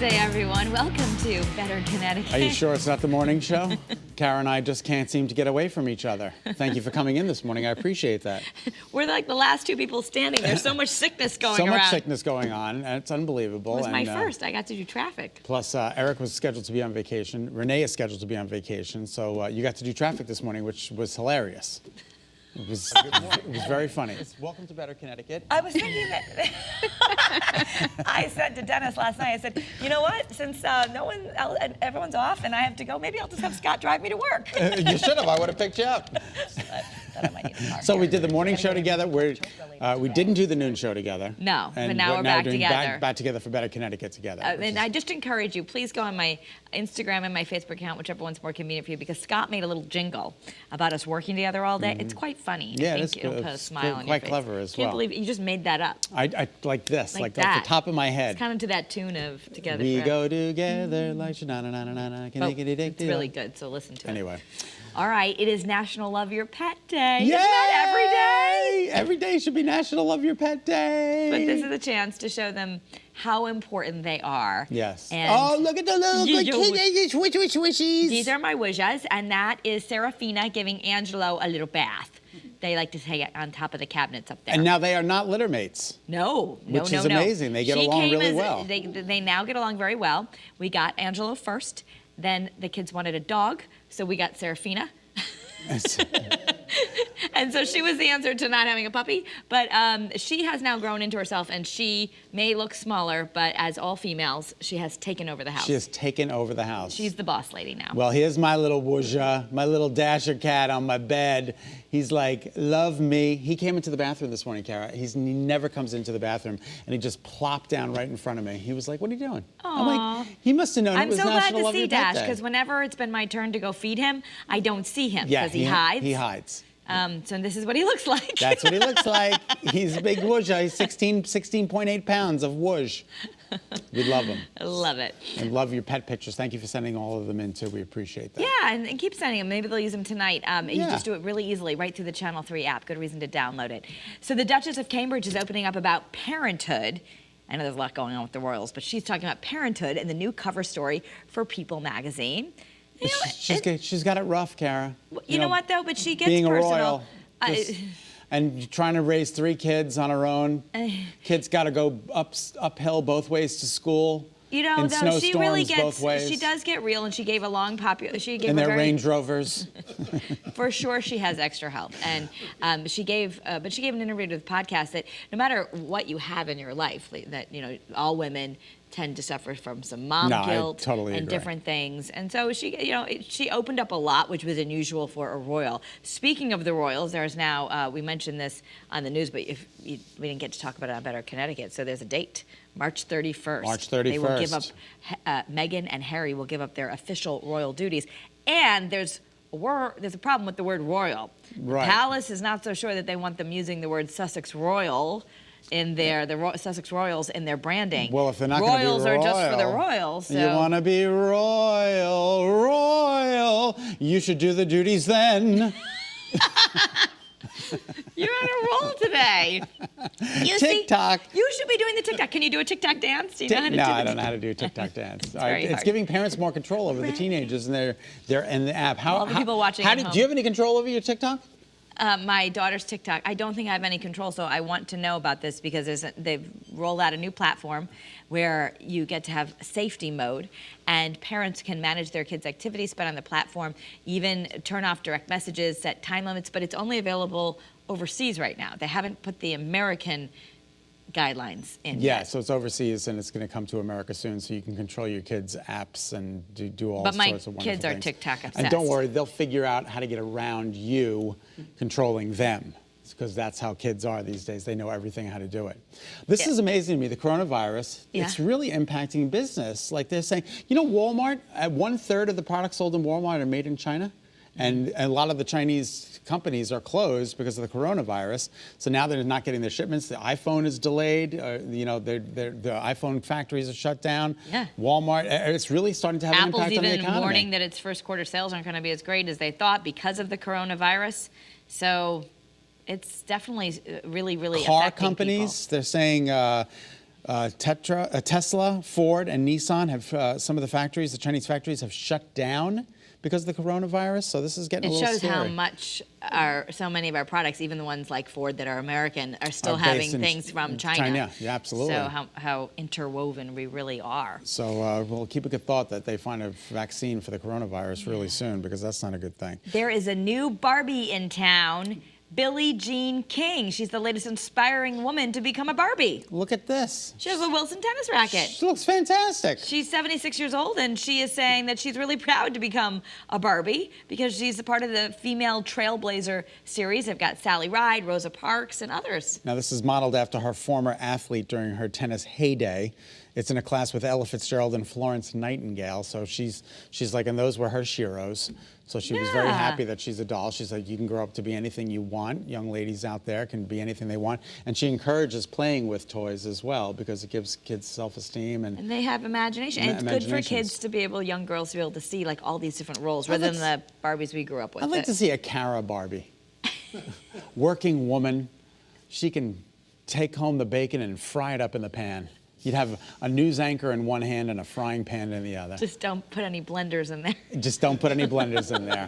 Thursday, everyone. Welcome to Better Connecticut. Are you sure it's not the morning show? Kara and I just can't seem to get away from each other. Thank you for coming in this morning. I appreciate that. We're like the last two people standing. There's so much sickness going around. So much sickness going on, and it's unbelievable. It was my first. I got to do traffic. Plus, Eric was scheduled to be on vacation. Renee is scheduled to be on vacation. So you got to do traffic this morning, which was hilarious. It was very funny. Welcome to Better Connecticut. I was thinking that I said to Dennis last night, I said, you know what, since everyone's off and I have to go, maybe I'll just have Scott drive me to work. You should have. I would have picked you up. So we did the morning show together. We didn't do the noon show together. No, but now we're back together. Back together for Better Connecticut together. And I just encourage you, please go on my Instagram and my Facebook account, whichever one's more convenient for you, because Scott made a little jingle about us working together all day. It's quite funny. Yeah, I think it'll put a smile on your face. Quite clever as well. Can't believe you just made that up. I like this, like that. off the top of my head. It's kind of to that tune of Together We Forever. go together like na-na-na-na-na. It's really good, so listen to it. Anyway. All right, it is National Love Your Pet Day. Yay! Isn't that every day? Every day should be National Love Your Pet Day. But this is a chance to show them how important they are. Yes. And oh, look at the little good kitty swishies. These are my Wujas, and that is Serafina giving Angelo a little bath. They like to stay on top of the cabinets up there. And now they are not litter mates. No. Which is amazing. They get along really well. They now get along very well. We got Angelo first. Then the kids wanted a dog, so we got Serafina. And so she was the answer to not having a puppy. But she has now grown into herself, and she may look smaller, but as all females, she has taken over the house. She has taken over the house. She's the boss lady now. Well, here's my little Wuja, my little Dasher cat on my bed. He's like, love me. He came into the bathroom this morning, Kara. He never comes into the bathroom, and he just plopped down right in front of me. He was like, what are you doing? Aww. I'm like, he must have known it was National Love Your Pet Day. I'm so glad to see Dash, because whenever it's been my turn to go feed him, I don't see him because he hides. He hides. So this is what he looks like. That's what he looks like. He's a big Wuja. He's 16.8 pounds of Wuj. We love him. I love it. And love your pet pictures. Thank you for sending all of them in, too. We appreciate that. Yeah, and keep sending them. Maybe they'll use them tonight. You just do it really easily right through the Channel 3 app. Good reason to download it. So the Duchess of Cambridge is opening up about parenthood. I know there's a lot going on with the royals, but she's talking about parenthood in the new cover story for People magazine. You know, she's got it rough, Kara. You know what, though? But she gets being personal. A royal. And trying to raise 3 kids on her own. Kids got to go uphill both ways to school. You know, though, she really gets, both ways. She does get real, and she gave a long in their Range Rovers. For sure, she has extra help, and she gave an interview to the podcast that no matter what you have in your life, that all women tend to suffer from some mom guilt and different things, and so she opened up a lot, which was unusual for a royal. Speaking of the royals, there's now we mentioned this on the news, but we didn't get to talk about it on Better Connecticut, so there's a date. March 31st. March 31st. They will give up, Meghan and Harry will give up their official royal duties. And there's a problem with the word royal. Right. The palace is not so sure that they want them using the word Sussex Royal in Sussex Royals in their branding. Well, if they're not going to be royal, Royals are just for the royals. So. You want to be royal. You should do the duties then. You're on a roll today. TikTok. You should be doing the TikTok. Can you do a TikTok dance? Do you know how to do I don't know how to do a TikTok dance. It's giving parents more control over the teenagers and they're in the app. All the people watching at home. Do you have any control over your TikTok? My daughter's TikTok. I don't think I have any control, so I want to know about this because they've rolled out a new platform where you get to have safety mode, and parents can manage their kids' activity spent on the platform, even turn off direct messages, set time limits, but it's only available overseas right now. They haven't put the American guidelines in yet. So it's overseas and it's going to come to America soon, so you can control your kids' apps and do all sorts of wonderful things. But my kids are TikTok obsessed. And don't worry, they'll figure out how to get around you controlling them, because that's how kids are these days. They know everything how to do it. This is amazing to me, the coronavirus. It's really impacting business. Like they're saying, Walmart, 1/3 of the products sold in Walmart are made in China. And a lot of the Chinese companies are closed because of the coronavirus. So now they're not getting their shipments. The iPhone is delayed. The iPhone factories are shut down. Yeah. Walmart, it's really starting to have an impact on the economy. Apple's even warning that its first quarter sales aren't going to be as great as they thought because of the coronavirus. So it's definitely really, really affecting car companies, people. They're saying Tesla, Ford, and Nissan have some of the Chinese factories have shut down because of the coronavirus. So this is getting a It little shows scary. how much so many of our products, even the ones like Ford that are American, are still Are having based in things from China. China, yeah, absolutely. So how interwoven we really are. So we'll keep a good thought that they find a vaccine for the coronavirus really soon, because that's not a good thing. There is a new Barbie in town, Billie Jean King. She's the latest inspiring woman to become a Barbie. Look at this. She has a Wilson tennis racket. She looks fantastic. She's 76 years old, and she is saying that she's really proud to become a Barbie because she's a part of the Female Trailblazer series. They've got Sally Ride, Rosa Parks, and others. Now, this is modeled after her former athlete during her tennis heyday. It's in a class with Ella Fitzgerald and Florence Nightingale, so she's like, and those were her sheroes. So she was very happy that she's a doll. She's like, you can grow up to be anything you want. Young ladies out there can be anything they want. And she encourages playing with toys as well, because it gives kids self-esteem. And they have imagination. And it's good for kids to be able, young girls to be able to see like all these different roles rather than the Barbies we grew up with. I'd like to see a Kara Barbie. Working woman. She can take home the bacon and fry it up in the pan. You'd have a news anchor in one hand and a frying pan in the other. Just don't put any blenders in there. Just don't put any blenders in there.